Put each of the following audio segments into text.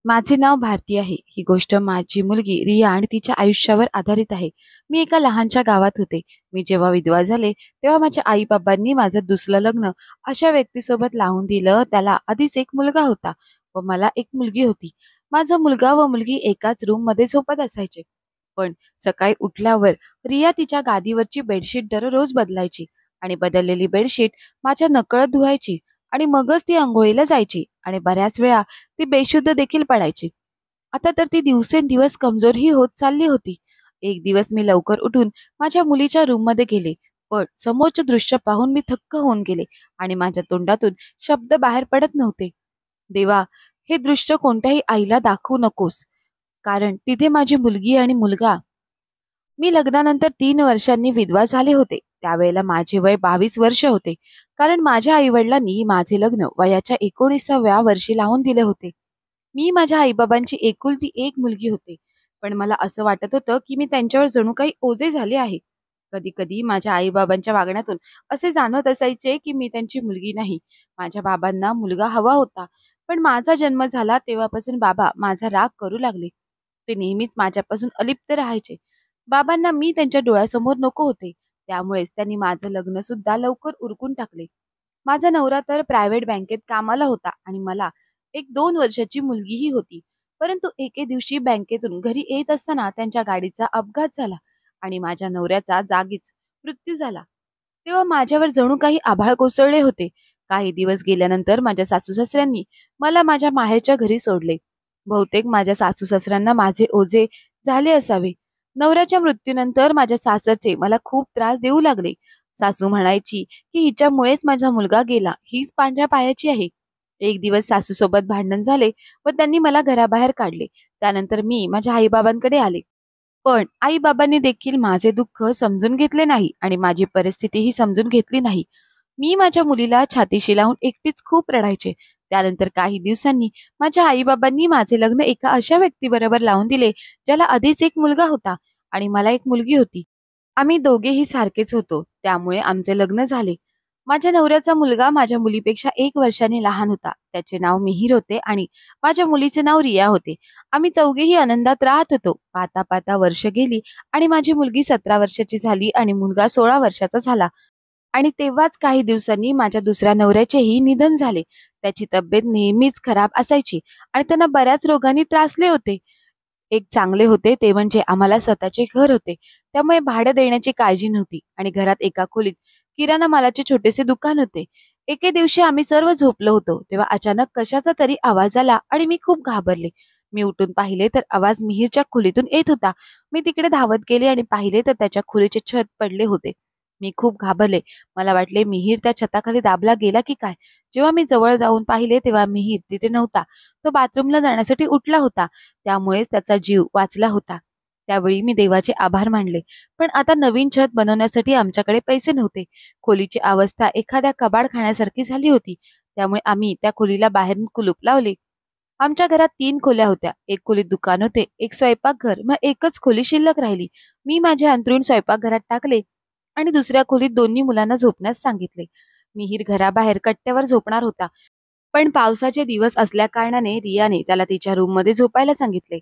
माझे नाव भारती आहे. ही गोष्ट माझी मुलगी रिया आणि तिच्या आयुष्यावर आधारित आहे. मी एका लहानशा गावात होते. मी जेव्हा विधवा झाले, तेव्हा माझ्या आई-बाबांनी माझं दुसरं लग्न अशा व्यक्तीसोबत लावून दिलं. त्याला आधीच एक मुलगा होता व मला एक मुलगी होती. माझा मुलगा व मुलगी एकाच रूममध्ये झोपत असायचे. पण सकाळी उठल्यावर रिया तिच्या गादीवरची बेडशीट दररोज बदलायची आणि बदललेली बेडशीट माझ्या नकळत धुवायची आणि मगच ती अंघोळीला जायची आणि बऱ्याच वेळा ती बेशुद्ध देखील पडायची. आता तर ती दिवसेंदिवस कमजोरही होत चालली होती. एक दिवस मी लवकर उठून माझ्या मुलीच्या रूममध्ये गेले, पण समोरचे दृश्य पाहून मी थक्क होऊन गेले आणि माझ्या तोंडातून शब्द बाहेर पडत नव्हते. देवा, हे दृश्य कोणत्याही आईला दाखवू नकोस, कारण तिथे माझी मुलगी आणि मुलगा. मी लग्नानंतर 3 वर्षांनी विधवा झाले होते. त्यावेळेला माझे वय 22 वर्ष होते, कारण माझ्या आईवडिलांनी माझे लग्न वयाच्या 19व्या वर्षी लावून दिले होते. मी माझ्या आईबाबांची एकुलती एक मुलगी होते, पण मला असं वाटत होतं की मी त्यांच्यावर जणू काही ओझे झाले आहे. कधी-कधी माझ्या आई-बाबांच्या वागण्यातून असे जाणवत असायचे की मी त्यांची मुलगी नाही. माझ्या बाबांना मुलगा हवा होता, पण माझा जन्म झाला तेव्हापासून बाबा माझा राग करू लागले. ते नेहमीच माझ्यापासून अलिप्त राहायचे. बाबांना मी त्यांच्या डोळ्यासमोर नको होते, त्यामुळेच त्यांनी माझं लग्न सुद्धा लवकर उरकून टाकले. माझा नवरा तर प्रायव्हेट बँकेत कामाला होता आणि मला एक 2 वर्षाची मुलगीही होती. परंतु एके दिवशी बँकेतून घरी येत असताना त्यांच्या गाडीचा अपघात झाला आणि माझ्या नवऱ्याचा जागीच मृत्यू झाला. तेव्हा माझ्यावर जणू काही आभाळ कोसळले होते. काही दिवस गेल्यानंतर माझ्या सासू-सासऱ्यांनी मला माझ्या माहेरच्या घरी सोडले. बहुतेक माझ्या सासू-सासऱ्यांना माझे ओझे झाले असावे. नवऱ्याच्या मृत्यूनंतर माझ्या सासरचे मला खूप त्रास देऊ लागले. सासू म्हणायची की हिच्यामुळेच माझा मुलगा गेला, हीच पांढऱ्या पायाची आहे. एक दिवस सासूसोबत भांडण झाले व त्यांनी मला घराबाहेर काढले. त्यानंतर मी माझ्या आईबाबांकडे आले. पण आई-बाबांनी देखील माझे दुःख समजून घेतले नाही आणि माझी परिस्थितीही समजून घेतली नाही. मी माझ्या मुलीला छातीशी लावून एकटीच खूप रडायचे. त्यानंतर काही दिवसांनी माझ्या आई-बाबांनी माझे लग्न एका अशा व्यक्तीबरोबर लावून दिले, ज्याला आधीच एक मुलगा होता आणि मला एक मुलगी होती. आम्ही दोघेही सारखेच होतो, त्यामुळे आमचे लग्न झाले. माझ्या नवऱ्याचा मुलगा माझ्या मुलीपेक्षा 1 वर्षाने लहान होता. त्याचे नाव मिहीर होते आणि माझ्या मुलीचे नाव रिया होते. आम्ही चौघेही आनंदात राहत होतो. पाहता पाहता वर्ष गेली आणि माझी मुलगी 17 वर्षाची झाली आणि मुलगा 16 वर्षाचा झाला. आणि तेव्हाच काही दिवसांनी माझ्या दुसऱ्या नवऱ्याचेही निधन झाले. त्याची तब्येत नेहमीच खराब असायची आणि त्यांना बऱ्याच रोगांनी त्रासले होते. एक चांगले होते ते म्हणजे आम्हाला स्वतःचे घर होते. त्यामुळे भाडं देण्याची काळजी नव्हती आणि घरात एका खोलीत किराणा मालाचे छोटेसे दुकान होते. एके दिवशी आम्ही सर्व झोपलो होतो, तेव्हा अचानक कशाचा तरी आवाज आला आणि मी खूप घाबरले. मी उठून पाहिले तर आवाज मिहीरच्या खोलीतून येत होता. मी तिकडे धावत गेले आणि पाहिले तर त्याच्या खोलीचे छत पडले होते. मी खूप घाबरले. मला वाटले मिहीर त्या छताखाली दाबला गेला की काय. जेव्हा मी जवळ जाऊन पाहिले तेव्हा मिहीर तिथे नव्हता. तो बाथरूमला जाण्यासाठी उठला होता. त्यामुळेच त्याचा जीव वाचला होता. त्यावेळी मी देवाचे आभार मानले. पण आता नवीन छत बनवण्यासाठी आमच्याकडे पैसे नव्हते. खोलीची अवस्था एखाद्या कबाडखान्यासारखी झाली होती. त्यामुळे आम्ही त्या खोलीला बाहेरून कुलूप लावले. आमच्या घरात 3 खोल्या होत्या. एक खोलीत दुकान होते, एक स्वयंपाकघर, मग एकच खोली शिल्लक राहिली. मी माझे अंथरूण स्वयंपाकघरात टाकले आणि दुसऱ्या खोलीत दोन्ही मुलांना झोपण्यास सांगितले. मिहीर घराबाहेर कट्ट्यावर झोपणार होता. पण पावसाचे दिवस असल्या कारणाने रियाने त्याला तिच्या रूममध्ये झोपायला सांगितले.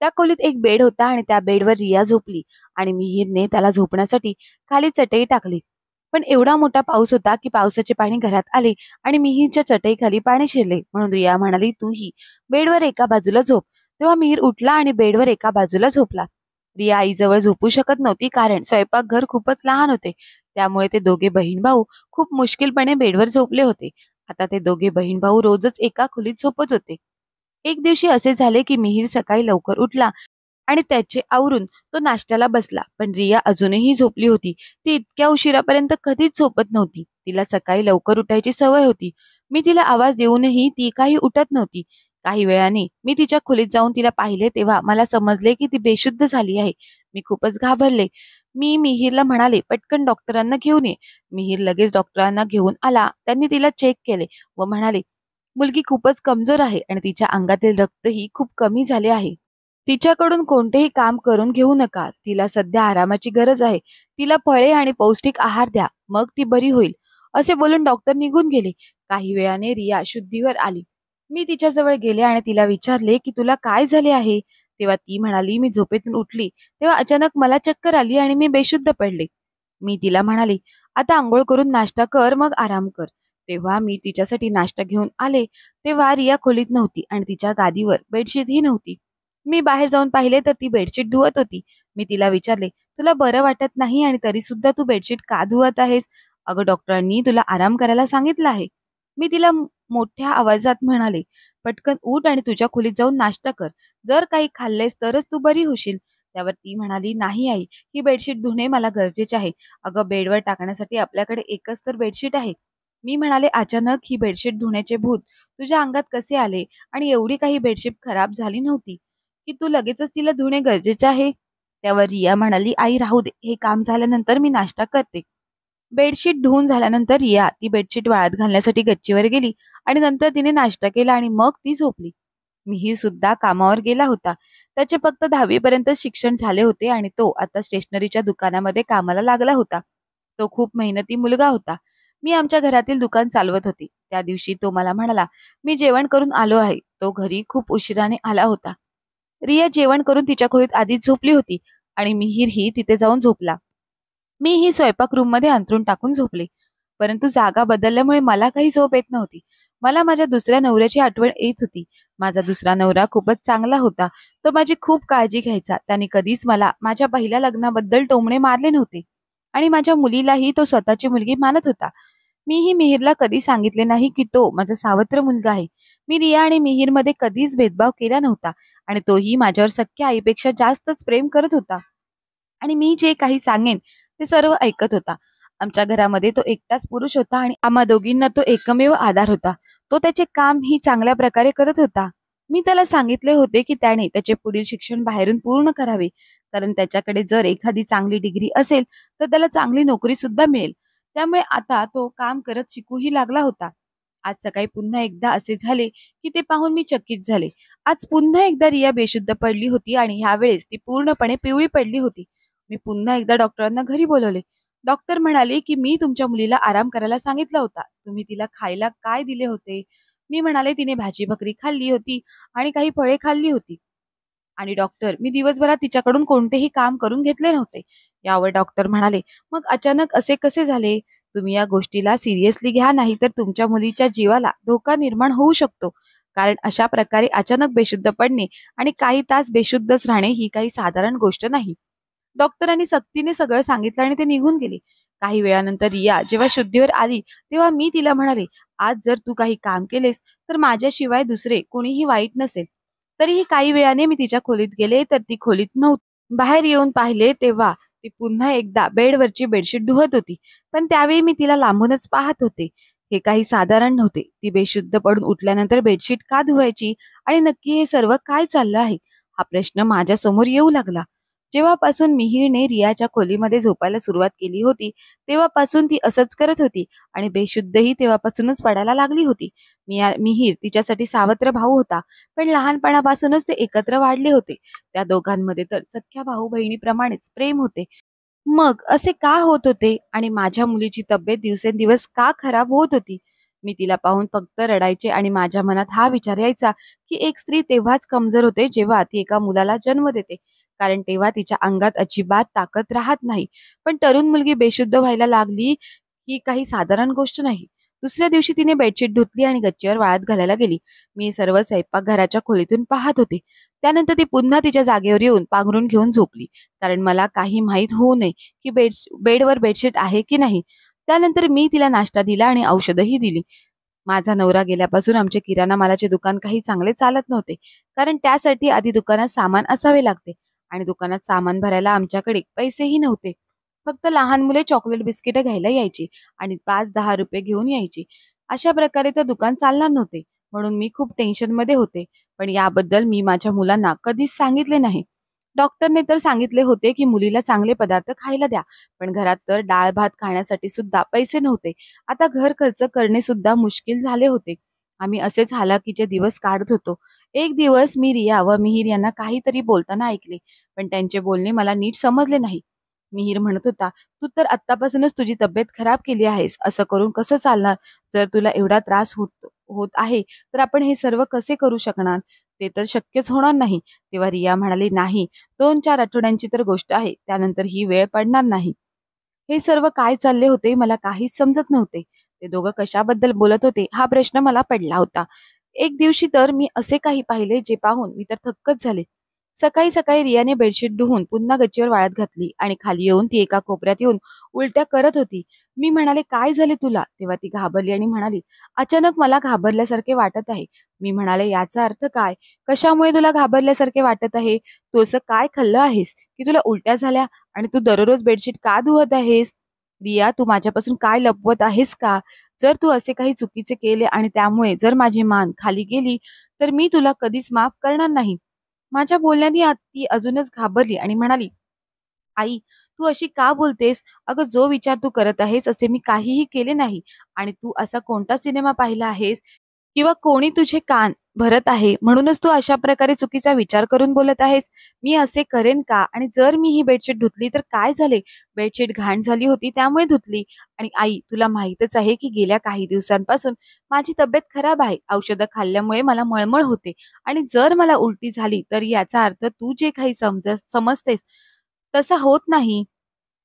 त्या खोलीत एक बेड होता आणि त्या बेडवर रिया झोपली आणि मिहीरने त्याला झोपण्यासाठी खाली चटई टाकली. पण एवढा मोठा पाऊस होता की पावसाचे पाणी घरात आले आणि मिहीरच्या चटईखाली पाणी शिरले. म्हणून रिया म्हणाली, तूही बेडवर एका बाजूला झोप. तेव्हा मिहीर उठला आणि बेडवर एका बाजूला झोपला. रिया आईजवळ झोपू शकत नव्हती, कारण स्वयंपाकघर खूपच लहान होते. त्यामुळे ते दोघे बहीण भाऊ खूप मुश्किलपणे बेडवर झोपले होते. आता ते दोघे बहीण भाऊ रोजच एका खोलीत झोपत होते. एक दिवशी असे झाले की मिहीर सकाळी लवकर उठला आणि त्याचे आवरून तो नाश्त्याला बसला. पण रिया अजूनही झोपली होती. ती इतक्या उशिरापर्यंत कधीच झोपत नव्हती. तिला सकाळी लवकर उठायची सवय होती. मी तिला आवाज देऊनही ती काही उठत नव्हती. काही वेळाने मी तिच्या खोलीत जाऊन तिला पाहिले तेव्हा मला समजले की ती बेशुद्ध झाली आहे. मी खूपच घाबरले. मी मिहीरला म्हणाले, पटकन डॉक्टरांना घेऊन ये. मिहीर लगेच डॉक्टरांना घेऊन आला. त्यांनी तिला चेक केले व म्हणाले, मुलगी खूपच कमजोर आहे आणि तिच्या अंगातील रक्तही खूप कमी झाले आहे. तिच्याकडून कोणतेही काम करून घेऊ नका. तिला सध्या आरामाची गरज आहे. तिला फळे आणि पौष्टिक आहार द्या, मग ती बरी होईल. असे बोलून डॉक्टर निघून गेले. काही वेळाने रिया शुद्धीवर आली. मी तिच्याजवळ गेले आणि तिला विचारले की तुला काय झाले आहे. तेव्हा ती म्हणाली, मी झोपेतून उठली तेव्हा अचानक मला चक्कर आली आणि मी बेशुद्ध पडले. मी तिला म्हणाले, आता अंघोळ करून नाश्ता कर मग आराम कर. तेव्हा मी तिच्यासाठी नाश्ता घेऊन आले तेव्हा रिया खोलीत नव्हती आणि तिच्या गादीवर बेडशीटही नव्हती. मी बाहेर जाऊन पाहिले तर ती बेडशीट धुवत होती. मी तिला विचारले, तुला बरं वाटत नाही आणि तरी सुद्धा तू बेडशीट का धुवत आहेस? अगं डॉक्टरांनी तुला आराम करायला सांगितलं आहे. मी तिला मोठ्या आवाजात म्हणाले, पटकन उठ आणि तुझ्या खोलीत जाऊन नाश्ता कर. जर काही खाल्लेस तरच तू बरी होशील. त्यावर ती म्हणाली, नाही आई, ही बेडशीट धुणे मला गरजेचे आहे. अगं बेडवर टाकण्यासाठी आपल्याकडे एकच तर बेडशीट आहे. मी म्हणाले, अचानक ही बेडशीट धुण्याचे भूत तुझ्या अंगात कसे आले आणि एवढी काही बेडशीट खराब झाली नव्हती की तू लगेचच तिला धुणे गरजेचे आहे. त्यावर रिया म्हणाली, आई राहू दे, हे काम झाल्यानंतर मी नाश्ता करते. बेडशीट धुवून झाल्यानंतर रिया ती बेडशीट वाळत घालण्यासाठी गच्चीवर गेली आणि नंतर तिने नाश्ता केला आणि मग ती झोपली. मिहीर सुद्धा कामावर गेला होता. त्याचे फक्त 10वी पर्यंत शिक्षण झाले होते आणि तो आता स्टेशनरीच्या दुकानामध्ये कामाला लागला होता. तो खूप मेहनती मुलगा होता. मी आमच्या घरातील दुकान चालवत होते. त्या दिवशी तो मला म्हणाला, मी जेवण करून आलो आहे. तो घरी खूप उशिराने आला होता. रिया जेवण करून तिच्या खोलीत आधीच झोपली होती आणि मिहीरही तिथे जाऊन झोपला. मी ही स्वयंपाक रूममध्ये अंथरूण टाकून झोपले. परंतु जागा बदलल्यामुळे मला काही झोप येत नव्हती. मला माझ्या दुसऱ्या नवऱ्याची आठवण येत होती. माझा दुसरा नवरा खूपच चांगला होता. तो माझी खूप काळजी घ्यायचा. त्याने कधीच मला माझ्या पहिल्या लग्नाबद्दल टोमणे मारले नव्हते आणि माझ्या मुलीलाही तो स्वतःची मुलगी मानत होता. मीही मिहीरला कधी सांगितले नाही की तो माझा सावत्र मुलगा आहे. मी रिया आणि मिहीरमध्ये कधीच भेदभाव केला नव्हता आणि तोही माझ्यावर सख्या आईपेक्षा जास्तच प्रेम करत होता आणि मी जे काही सांगेन ते सर्व ऐकत होता. आमच्या घरामध्ये तो एकटाच पुरुष होता आणि आम्हा दोघींना तो एकमेव आधार होता. तो त्याचे काम ही चांगल्या प्रकारे करत होता. मी त्याला सांगितले होते की त्याने त्याचे पुढील शिक्षण बाहेरून पूर्ण करावे, कारण त्याच्याकडे जर एखादी चांगली डिग्री असेल तर त्याला चांगली नोकरी सुद्धा मिळेल. त्यामुळे आता तो काम करत शिकूही लागला होता. आज सकाळी पुन्हा एकदा असे झाले की ते पाहून मी चकित झाले. आज पुन्हा एकदा रिया बेशुद्ध पडली होती आणि ह्यावेळेस ती पूर्णपणे पिवळी पडली होती. मी पुन्हा एकदा डॉक्टरांना घरी बोलवले. डॉक्टर म्हणाले की मी तुमच्या मुलीला आराम करायला सांगितला होता. तुम्ही तिला खायला काय दिले होते? मी म्हणाले, तिने भाजी भाकरी खाल्ली होती आणि काही फळे खाल्ली होती. आणि डॉक्टर, मी दिवसभरात तिच्याकडून कोणतेही काम करून घेतले नव्हते. यावर डॉक्टर म्हणाले, मग अचानक असे कसे झाले? तुम्ही या गोष्टीला सिरियसली घ्या, नाही तर तुमच्या मुलीच्या जीवाला धोका निर्माण होऊ शकतो. कारण अशा प्रकारे अचानक बेशुद्ध पडणे आणि काही तास बेशुद्धच राहणे ही काही साधारण गोष्ट नाही. डॉक्टरांनी सक्तीने सगळं सांगितलं आणि ते निघून गेले. काही वेळानंतर रिया जेव्हा शुद्धीवर आली तेव्हा मी तिला म्हणाले, आज जर तू काही काम केलेस तर माझ्याशिवाय दुसरे कोणीही वाईट नसेल. तरीही काही वेळाने मी तिच्या खोलीत गेले तर ती खोलीत नव्हती. बाहेर येऊन पाहिले तेव्हा ती पुन्हा एकदा बेडवरची बेडशीट धुवत होती. पण त्यावेळी मी तिला लांबूनच पाहत होते. हे काही साधारण नव्हते. ती बेशुद्ध पडून उठल्यानंतर बेडशीट का धुवायची आणि नक्की हे सर्व काय चाललं आहे, हा प्रश्न माझ्या समोर येऊ लागला. जेव्हापासून मिहीरने रियाच्या खोलीमध्ये झोपायला सुरुवात केली होती तेव्हापासून ती असंच करत होती आणि बेशुद्धही तेव्हापासूनच पडायला लागली होती. मिहीर तिच्यासाठी सावत्र भाऊ होता, पण लहानपणापासूनच ते एकत्र वाढले होते. त्या दोघांमध्ये तर सख्या भाऊ बहिणीप्रमाणेच प्रेम होते. मग असे का होत होते आणि माझ्या मुलीची तब्येत दिवसेंदिवस का खराब होत होती? मी तिला पाहून फक्त रडायचे आणि माझ्या मनात हा विचार यायचा की एक स्त्री तेव्हाच कमजोर होते जेव्हा ती एका मुलाला जन्म देते, कारण तेव्हा तिच्या अंगात अजिबात ताकद राहत नाही. पण तरुण मुलगी बेशुद्ध व्हायला लागली ही काही साधारण गोष्ट नाही. दुसऱ्या दिवशी तिने बेडशीट धुतली आणि गच्चीवर वाळत घालायला गेली. मी सर्व स्वयंपाक घराच्या खोलीतून पाहत होते. त्यानंतर ती पुन्हा तिच्या जागेवर येऊन पांघरून घेऊन झोपली, कारण मला काही माहीत होऊ नये की बेडवर बेडशीट आहे की नाही. त्यानंतर मी तिला नाश्ता दिला आणि औषधही दिली. माझा नवरा गेल्यापासून आमचे किराणा मालाचे दुकान काही चांगले चालत नव्हते, कारण त्यासाठी आधी दुकानात सामान असावे लागते आणि दुकानात सामान भरायला आमच्याकडे पैसेही नव्हते. फक्त लहान मुले चॉकलेट बिस्किट घ्यायला यायची आणि 5-10 रुपये घेऊन यायची. अशा प्रकारे तर दुकान चालणार नव्हते, म्हणून मी खूप टेन्शनमध्ये होते. पण याबद्दल मी माझ्या मुलांना कधीच सांगितले नाही. डॉक्टरने तर सांगितले होते की मुलीला चांगले पदार्थ खायला द्या, पण घरात तर डाळ भात खाण्यासाठी सुद्धा पैसे नव्हते. आता घर खर्च करणे सुद्धा मुश्किल झाले होते. आम्ही असेच हालाकीचे दिवस काढत होतो. एक दिवस मी रिया व मिहीर यांना काहीतरी बोलताना ऐकले, पण त्यांचे बोलणे मला नीट समजले नाही. मिहीर म्हणत होता, "तू तर आत्तापासूनच तुझी तब्येत खराब केली आहेस. असं करून कसं चालणार? जर तुला एवढा त्रास होत होत आहे, तर आपण हे सर्व कसे करू शकणार? ते तर शक्यच होणार नाही." तेव्हा रिया म्हणाली, "नाही, 2-4 आठवड्यांची तर गोष्ट आहे. त्यानंतर ही वेळ पडणार नाही." हे सर्व काय चालले होते मला काहीच समजत नव्हते. ते दोघं कशाबद्दल बोलत होते हा प्रश्न मला पडला होता. एक दिवशी तर मी असे काही पाहिले जे पाहून मी तर थक्कच झाले. सकाळी सकाळी रियाने बेडशीट धुवून पुन्हा गच्चीवर वाळत घातली आणि खाली येऊन ती एका कोपऱ्यात येऊन उलट्या करत होती. मी म्हणाले, "काय झाले तुला?" तेव्हा ती घाबरली आणि म्हणाली, "अचानक मला घाबरल्यासारखे वाटत आहे." मी म्हणाले, "याचा अर्थ काय? कशामुळे तुला घाबरल्यासारखे वाटत आहे? तू असं काय खाल्लं आहेस की तुला उलट्या झाल्या आणि तू दररोज बेडशीट का धुवत आहेस? रिया, तू माझ्यापासून काय लपवत आहेस का? जर तू असे काही चुकीचे केले आणि त्यामुळे जर माझी मान खाली गेली, तर मी तुला कधीच माफ करणार नाही." माझ्या बोलण्याने ती अजूनच घाबरली आणि म्हणाली, "आई, तू अशी का बोलतेस? अगं, जो विचार तू करत आहेस असे मी काहीही केले नाही. आणि तू असा कोणता सिनेमा पाहिला आहेस किंवा कोणी तुझे कान भरत आहे म्हणूनच तू अशा प्रकारे चुकीचा विचार करून बोलत आहेस? मी असे करेन का? आणि जर मी ही बेडशीट धुतली तर काय झाले? बेडशीट घाण झाली होती त्यामुळे धुतली. आणि आई, तुला माहीतच आहे की गेल्या काही दिवसांपासून माझी तब्येत खराब आहे. औषधं खाल्ल्यामुळे मला मळमळ होते आणि जर मला उलटी झाली तर याचा अर्थ तू जे काही समजतेस तसं होत नाही."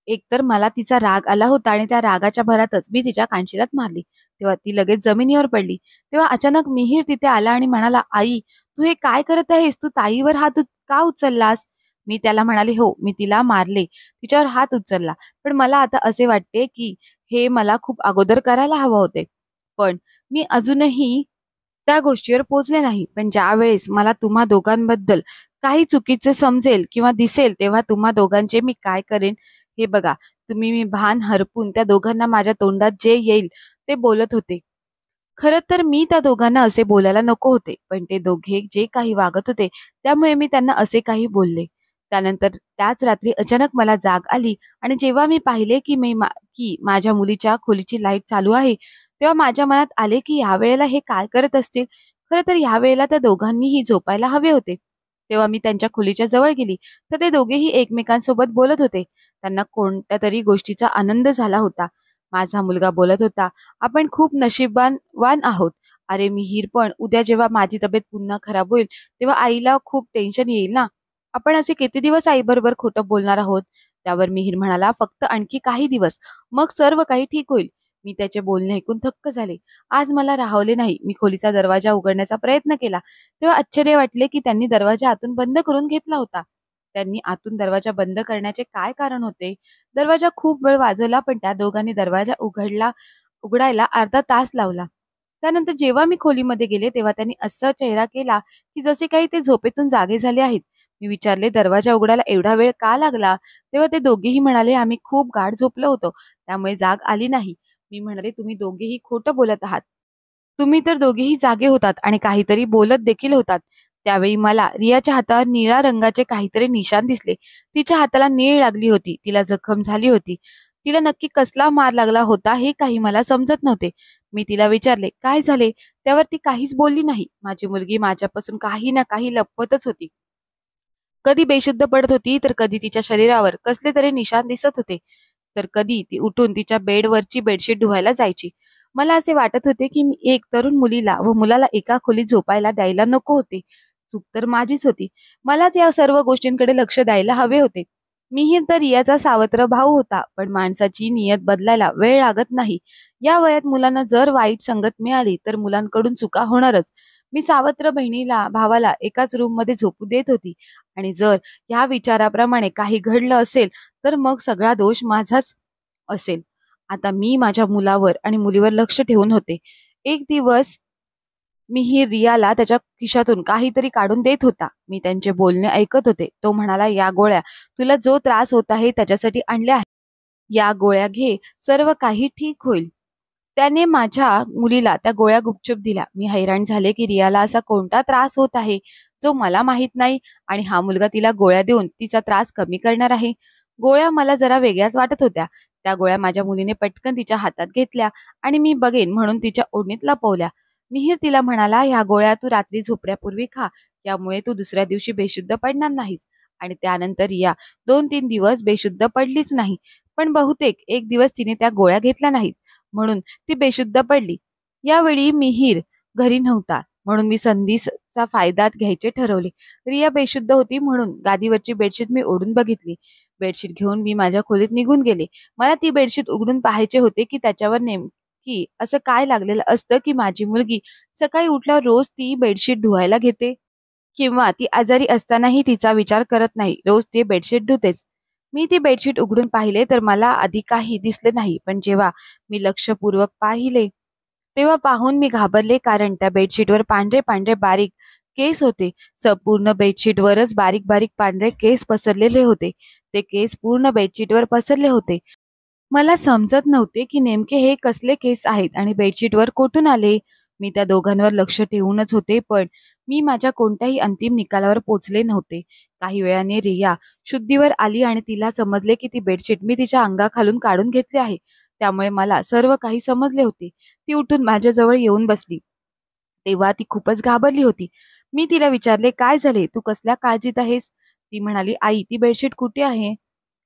एकतर मला तिचा राग आला होता आणि त्या रागाच्या भरातच मी तिच्या कानशिलात मारली. तेव्हा ती लगेच जमिनीवर पडली. तेव्हा अचानक मिहीर तिथे आला आणि म्हणाला, "आई, तू हे काय करत आहेस? तू ताईवर हात का उचललास?" मी त्याला म्हणाले, "हो, मी तिला मारले. तिच्यावर हात उचलला. पण मला आता असे वाटते, की हे मला खूप अगोदर करायला हवं होते. पण मी अजूनही त्या गोष्टीवर पोहोचले नाही. पण ज्यावेळेस मला तुम्हा दोघांबद्दल काही चुकीचे समजेल किंवा दिसेल, तेव्हा तुम्हा दोघांचे मी काय करेन हे बघा." मी भान हरपून त्या दोघांना माझ्या तोंडात जे येईल ते बोलत होते. खरं तर मी त्या दोघांना असे बोलायला नको होते, पण ते दोघे जे काही वागत होते, त्यामुळे मी त्यांना असे काही बोलले. त्यानंतर त्याच रात्री अचानक मला जाग आली आणि जेव्हा मी पाहिले की माझ्या मुलीच्या खोलीची लाईट चालू आहे, तेव्हा माझ्या मनात आले की यावेळेला हे काय करत असतील? खरं तर यावेळेला त्या दोघांनीही झोपायला हवे होते. तेव्हा मी त्यांच्या खोलीच्या जवळ गेली, तर ते दोघेही एकमेकांसोबत बोलत होते. त्यांना कोणत्यातरी गोष्टीचा आनंद झाला होता. माझा मुलगा बोलत होता, "आपण खूप नशीबवान आहोत. अरे मिहीर, पण उद्या जेव्हा माझी तब्येत पुन्हा खराब होईल, तेव्हा आईला खूप टेन्शन येईल ना. आपण असे किती दिवस आईबरोबर खोटं बोलणार आहोत?" त्यावर मिहीर म्हणाला, "फक्त आणखी काही दिवस, मग सर्व काही ठीक होईल." मी त्याचे बोलणे ऐकून थक्क झाले. आज मला राहवले नाही. मी खोलीचा दरवाजा उघडण्याचा प्रयत्न केला. तेव्हा आश्चर्य वाटले की त्यांनी दरवाजा आतून बंद करून घेतला होता. त्यांनी आतून दरवाजा बंद करण्याचे काय कारण होते? दरवाजा खूप वेळ वाजवला, पण त्या दोघांनी दरवाजा उघडायला अर्धा तास लावला. त्यानंतर जेव्हा मी खोलीमध्ये गेले, तेव्हा त्यांनी असा चेहरा केला, की जसे काही ते झोपेतून जागे झाले आहेत. मी विचारले, "दरवाजा उघडायला एवढा वेळ का लागला?" तेव्हा ते दोघेही म्हणाले, "आम्ही खूप गाढ झोपलो होतो, त्यामुळे जाग आली नाही." मी म्हणाले, "तुम्ही दोघेही खोटं बोलत आहात. तुम्ही तर दोघेही जागे होतात आणि काहीतरी बोलत देखील होतात." त्यावेळी मला रियाच्या हातावर निळ्या रंगाचे काहीतरी निशाण दिसले. तिच्या हाताला नीळ लागली होती. तिला जखम झाली होती. तिला नक्की कसला मार लागला होता हे काही मला समजत नव्हते. मी तिला विचारले, "काय झाले?" त्यावर ती काहीच बोलली नाही. माझी मुलगी माझ्यापासून काही ना काही लपवतच होती. कधी बेशुद्ध पडत होती, तर कधी तिच्या शरीरावर कसले तरी निशाण दिसत होते. तर कधी ती उठून तिच्या बेडवरची बेडशीट धुवायला जायची. मला असे वाटत होते, की मी एक तरुण मुलीला व मुलाला एका खोलीत झोपायला द्यायला नको होते. चूक तर माझीच होती. मलाच या सर्व गोष्टींकडे लक्ष द्यायला हवे होते. मीही तर रियाचा सावत्र भाऊ होता, पण माणसाची नियत बदलायला वेळ लागत नाही. या वयात मुलांना जर वाईट संगत मिळाली, तर मुलांकडून चुका होणारच. मी सावत्र बहिणीला भावाला एकाच रूममध्ये झोपू देत होती आणि जर ह्या विचाराप्रमाणे काही घडलं असेल, तर मग सगळा दोष माझाच असेल. आता मी माझ्या मुलावर आणि मुलीवर लक्ष ठेवून होते. एक दिवस मीही रियाला त्याच्या खिशातून काहीतरी काढून देत होता. मी त्यांचे बोलणे ऐकत होते. तो म्हणाला, "या गोळ्या तुला जो त्रास होत आहे त्याच्यासाठी आणल्या आहेत. या गोळ्या घे, सर्व काही ठीक होईल." त्याने माझ्या मुलीला त्या गोळ्या गुपचूप दिल्या. मी हैराण झाले की रियाला असा कोणता त्रास होत आहे जो मला माहित नाही आणि हा मुलगा तिला गोळ्या देऊन तिचा त्रास कमी करणार आहे. गोळ्या मला जरा वेगळ्याच वाटत होत्या. त्या गोळ्या माझ्या मुलीने पटकन तिच्या हातात घेतल्या आणि मी बघेन म्हणून तिच्या ओढणीत लपवल्या. मिहीर तिला म्हणाला, "ह्या गोळ्या तू रात्री झोपण्यापूर्वी खा. यामुळे तू दुसऱ्या दिवशी बेशुद्ध पडणार नाहीस." आणि त्यानंतर रिया 2-3 दिवस बेशुद्ध पडलीच नाही. पण बहुतेक एक दिवस तिने त्या गोळ्या घेतल्या नाहीत म्हणून ती बेशुद्ध पडली. यावेळी मिहीर घरी नव्हता म्हणून मी संधीचा फायदा घ्यायचे ठरवले. रिया बेशुद्ध होती म्हणून गादीवरची बेडशीट मी ओढून बघितली. बेडशीट घेऊन मी माझ्या खोलीत निघून गेले. मला ती बेडशीट उघडून पाहायचे होते की त्याच्यावर नेमकी असं काय लागलेलं असतं की माझी मुलगी सकाळी उठल्यावर रोज ती बेडशीट धुवायला घेते किंवा ती आजारी असतानाही तिचा विचार करत नाही, रोज ती बेडशीट धुतेच. मी ती बेडशीट उघडून पाहिले तर मला आधी काही दिसले नाही, पण जेव्हा मी लक्षपूर्वक पाहिले तेव्हा पाहून मी घाबरले, कारण त्या बेडशीटवर पांढरे पांढरे बारीक केस होते. संपूर्ण बेडशीटवरच बारीक बारीक पांढरे केस पसरलेले होते. ते केस पूर्ण बेडशीटवर पसरले होते. मला समजत नव्हते की नेमके हे कसले केस आहेत आणि बेडशीटवर कुठून आले. मी त्या दोघांवर लक्ष ठेवूनच होते, पण मी माझ्या कोणत्याही अंतिम निकालावर पोचले नव्हते. काही वेळाने रिया शुद्धीवर आली आणि तिला समजले की ती बेडशीट मी तिच्या अंगाखालून काढून घेतली आहे. त्यामुळे मला सर्व काही समजले होते. ती उठून माझ्याजवळ येऊन बसली. तेव्हा ती खूपच घाबरली होती. मी तिला विचारले, "काय झाले? तू कसल्या काळजीत आहेस?" ती म्हणाली, "आई, ती बेडशीट कुठे आहे?"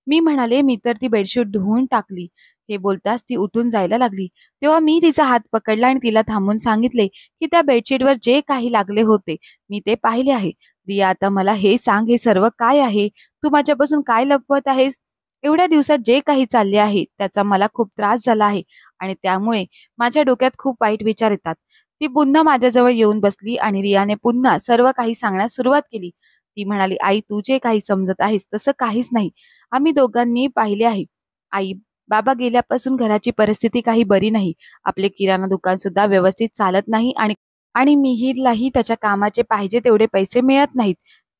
मी म्हणाले, "मी तर ती बेडशीट धुवून टाकली." हे बोलताच ती उठून जायला लागली. तेव्हा मी तिचा हात पकडला आणि तिला थांबून सांगितले, की त्या बेडशीटवर जे काही लागले होते, मी ते पाहिले आहे. "रिया, आता मला हे सांग, हे सर्व काय आहे? तू माझ्यापासून काय लपवत आहेस? एवढ्या दिवसात जे काही चालले आहे, त्याचा मला खूप त्रास झाला आहे आणि त्यामुळे माझ्या डोक्यात खूप वाईट विचार येतात." ती पुन्हा माझ्याजवळ येऊन बसली आणि रियाने पुन्हा सर्व काही सांगण्यास सुरुवात केली. ती म्हणाली, "आई, तू जे काही समजत आहेस तसं काहीच नाही. आम्ही दोघांनी पाहिले आहे. आई बाबा गेल्यापासून घराची परिस्थिती काही बरी नाही. आपले किराणा दुकान सुद्धा व्यवस्थित चालत नाही आणि आणि मिहीरलाही त्याच्या कामाचे पाहिजे तेवढे पैसे मिळत नाहीत.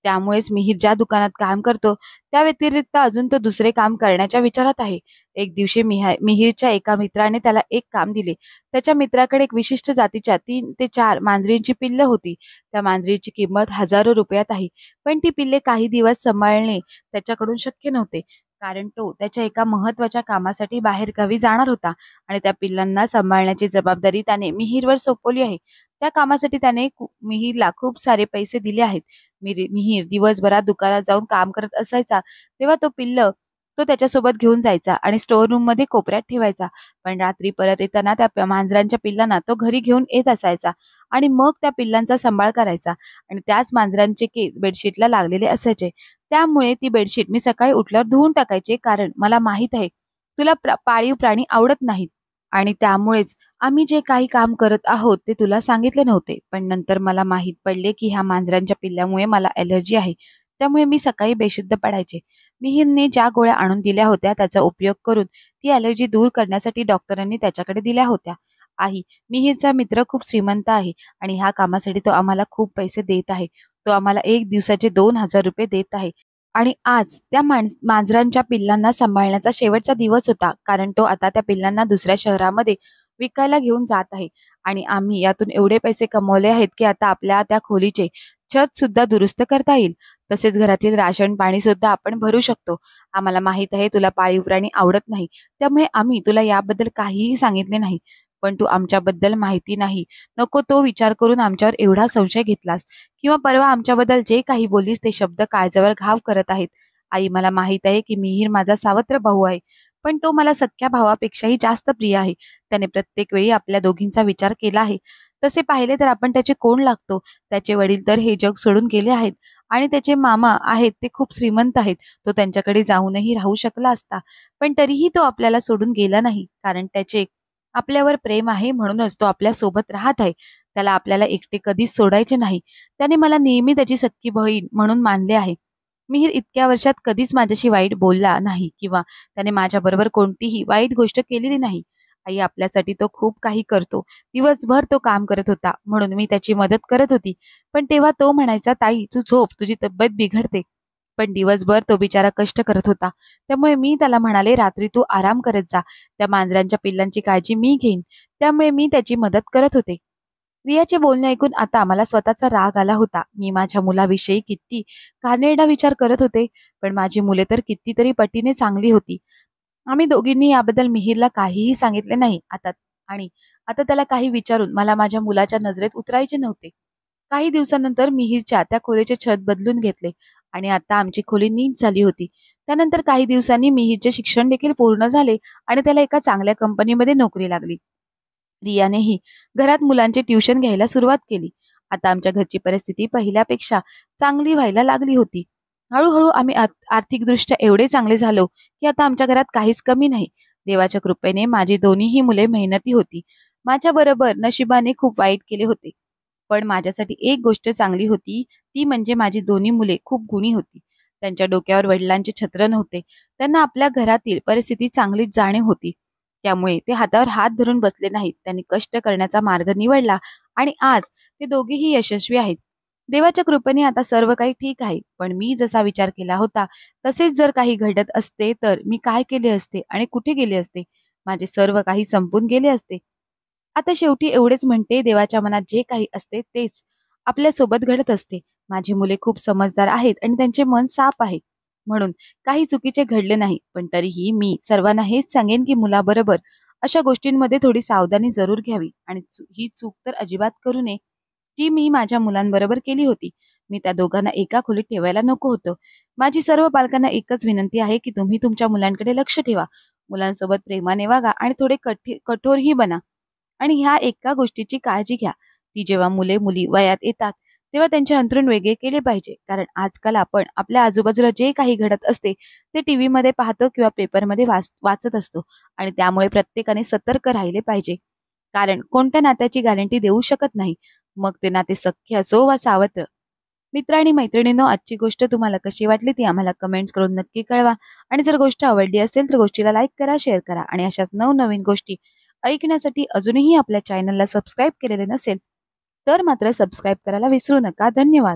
त्यामुळेच मिहीर ज्या दुकानात काम करतो त्या व्यतिरिक्त अजून तो दुसरे काम करण्याच्या विचारात आहे. एक दिवशी मिहीरच्या एका मित्राने त्याला एक काम दिले. त्याच्या मित्राकडे एक विशिष्ट जातीच्या 3 ते 4 मांजरींची पिल्लं होती. त्या मांजरीची किंमत हजारो रुपयात आहे. पण ती पिल्ले काही दिवस सांभाळणे त्याच्याकडून शक्य नव्हते. कारण तो त्याच्या एका महत्त्वाच्या कामासाठी बाहेरगावी जाणार होता आणि त्या पिल्लांना सांभाळण्याची जबाबदारी त्याने मिहीरवर सोपवली आहे. त्या कामासाठी त्याने मिहीरला खूप सारे पैसे दिले आहेत. मिहीर दिवसभरात दुकानात जाऊन काम करत असायचा. तेव्हा तो त्याच्यासोबत घेऊन जायचा आणि स्टोअर रूममध्ये कोपऱ्यात ठेवायचा. पण रात्री परत येताना त्या मांजरांच्या पिल्लांना तो घरी घेऊन येत असायचा आणि मग त्या पिल्लांचा सांभाळ करायचा आणि त्याच मांजरांचे केस बेडशीटला लागलेले असायचे. त्यामुळे ती बेडशीट मी सकाळी उठल्यावर धुवून टाकायचे, कारण मला माहीत आहे तुला पाळीव प्राणी आवडत नाहीत आणि त्यामुळेच आम्ही जे काही काम करत आहोत ते तुला सांगितले नव्हते. पण नंतर मला माहीत पडले की ह्या मांजरांच्या पिल्ल्यामुळे मला ॲलर्जी आहे. त्यामुळे मी सकाळी बेशुद्ध पडायचे. मिहीरने ज्या गोळ्या आणून दिल्या होत्या त्याचा उपयोग करून ती ॲलर्जी दूर करण्यासाठी डॉक्टरांनी त्याच्याकडे दिल्या होत्या. आई, मिहीरचा मित्र खूप श्रीमंत आहे आणि ह्या कामासाठी तो आम्हाला खूप पैसे देत आहे. तो आम्हाला एक दिवसाचे 2,000 रुपये देत आहे. आणि आज त्या मांजरांच्या पिल्लांना सांभाळण्याचा शेवटचा दिवस होता, कारण तो आता त्या पिल्लांना दुसऱ्या शहरामध्ये विकायला घेऊन जात आहे आणि आम्ही यातून एवढे पैसे कमवले आहेत की आता आपल्या त्या खोलीचे छत सुद्धा दुरुस्त करता येईल. तसेच घरातील राशन पाणी सुद्धा आपण भरू शकतो. आम्हाला माहित आहे तुला पाळीव प्राणी आवडत नाही, त्यामुळे आम्ही तुला याबद्दल काहीही सांगितले नाही. पण तू आमच्याबद्दल माहिती नाही नको तो विचार करून आमच्यावर एवढा संशय घेतलास किंवा परवा आमच्याबद्दल जे काही बोललीस ते शब्द काळजावर घाव करत आहेत. आई, मला माहित आहे की मिहीर माझा सावत्र भाऊ आहे, पण तो मला सख्या भावापेक्षाही जास्त प्रिय आहे. त्याने प्रत्येक वेळी आपल्या दोघींचा विचार केला आहे. तसे पाहिले तर आपण त्याचे कोण लागतो. त्याचे वडील तर हे जग सोडून गेले आहेत आणि त्याचे मामा आहेत ते खूप श्रीमंत आहेत. तो त्यांच्याकडे जाऊनही राहू शकला असता, पण तरीही तो आपल्याला सोडून गेला नाही, कारण त्याचे आपल्यावर प्रेम आहे म्हणूनच तो आपल्या सोबत राहत आहे. त्याला आपल्याला एकटे कधीच सोडायचे नाही. त्याने मला नेहमी त्याची सख्खी बहीण म्हणून मानले आहे. मिहीर इतक्या वर्षात कधीच माझ्याशी वाईट बोलला नाही किंवा त्याने माझ्याबरोबर कोणतीही वाईट गोष्ट केलेली नाही. आई, आपल्यासाठी तो खूप काही करतो. दिवसभर तो काम करत होता म्हणून मी त्याची मदत करत होती. पण तेव्हा तो म्हणायचा, "ताई, तू झोप, तुझी तब्येत बिघडते." पण दिवसभर तो बिचारा कष्ट करत होता. त्यामुळे मी त्याला म्हणाले, "रात्री तू आराम करत जा. त्या मांजरांच्या पिल्लांची काळजी मी घेईन." त्यामुळे मी त्याची मदत करत होते. रियाचे बोलणे ऐकून आता मला स्वतःचा राग आला होता. मी माझ्या मुलाविषयी किती घाणेरडा विचार करत होते, पण माझी मुले तर कितीतरी पटीने चांगली होती. आम्ही दोघींनी याबद्दल मिहीरला काहीही सांगितले नाही. आता त्याला काही विचारून मला माझ्या मुलाच्या नजरेत उतरायचे नव्हते. काही दिवसानंतर मिहीरच्या त्या खोलीचे छत बदलून घेतले आणि आता आमची खोली नीट झाली होती. त्यानंतर काही दिवसांनी मिहीरचे शिक्षण देखील पूर्ण झाले आणि त्याला एका चांगल्या कंपनीमध्ये नोकरी लागली. रियानेही घरात मुलांचे ट्युशन घ्यायला सुरुवात केली. आता आमच्या घरची परिस्थिती पहिल्यापेक्षा चांगली व्हायला लागली होती. हळूहळू आम्ही आर्थिकदृष्ट्या एवढे चांगले झालो की आता आमच्या घरात काहीच कमी नाही. देवाच्या कृपेने माझी दोन्हीही मुले मेहनती होती. माझ्याबरोबर नशिबाने खूप वाईट केले होते. पण माझ्यासाठी एक गोष्ट चांगली होती, ती म्हणजे माझी दोन्ही मुले खूप गुणी होती. त्यांच्या डोक्यावर वडिलांचे छत्र नव्हते. त्यांना आपल्या घरातील परिस्थिती चांगलीच जाणीव होती. त्यामुळे ते हातावर हात धरून बसले नाहीत. त्यांनी कष्ट करण्याचा मार्ग निवडला आणि आज ते दोघेही यशस्वी आहेत. देवाच्या कृपेने आता सर्व काही ठीक आहे. पण मी जसा विचार केला होता, तसेच जर काही घडत असते तर मी काय केले असते आणि कुठे गेले असते? माझे सर्व काही संपून गेले असते. आता शेवटी एवढेच म्हणते, देवाच्या मनात जे काही असते तेच आपल्यासोबत घडत असते. माझी मुले खूप समजदार आहेत आणि त्यांचे मन साफ आहे. म्हणून काही चुकीचे घडले नाही. पण तरीही मी सर्वांना हेच सांगेन की मुलाबरोबर अशा गोष्टींमध्ये थोडी सावधानी जरूर घ्यावी आणि ही चूक तर अजिबात करू नये, जी मी माझ्या मुलांबरोबर केली होती. मी त्या दोघांना एका खोलीत ठेवायला नको होतं. माझी सर्व पालकांना एकच विनंती आहे की तुम्ही तुमच्या मुलांकडे लक्ष ठेवा. मुलांसोबत प्रेमाने वागा आणि थोडे कठोरही बना. आणि ह्या एका गोष्टीची काळजी घ्या, ती जेव्हा मुले-मुली वयात येतात, तेव्हा त्यांचे अंथरूण वेगळे केले पाहिजे. कारण आजकाल आपण आपल्या आजूबाजूला जे काही घडत असते, ते टीव्हीमध्ये पाहतो किंवा पेपरमध्ये वाचत असतो आणि त्यामुळे प्रत्येकाने सतर्क राहिले पाहिजे. कारण कोणत्या नात्याची गॅरंटी देऊ शकत नाही. मग ते नाते सख्य असो वा सावत्र. मित्र आणि मैत्रिणींनो, आजची गोष्ट तुम्हाला कशी वाटली ती आम्हाला कमेंट्स करून नक्की कळवा. आणि जर गोष्ट आवडली असेल तर गोष्टीला लाईक करा, शेअर करा आणि अशाच नवनवीन गोष्टी ऐकण्यासाठी अजूनही आपल्या चॅनलला सबस्क्राईब केलेले नसेल तर मात्र सबस्क्राईब करायला विसरू नका. धन्यवाद.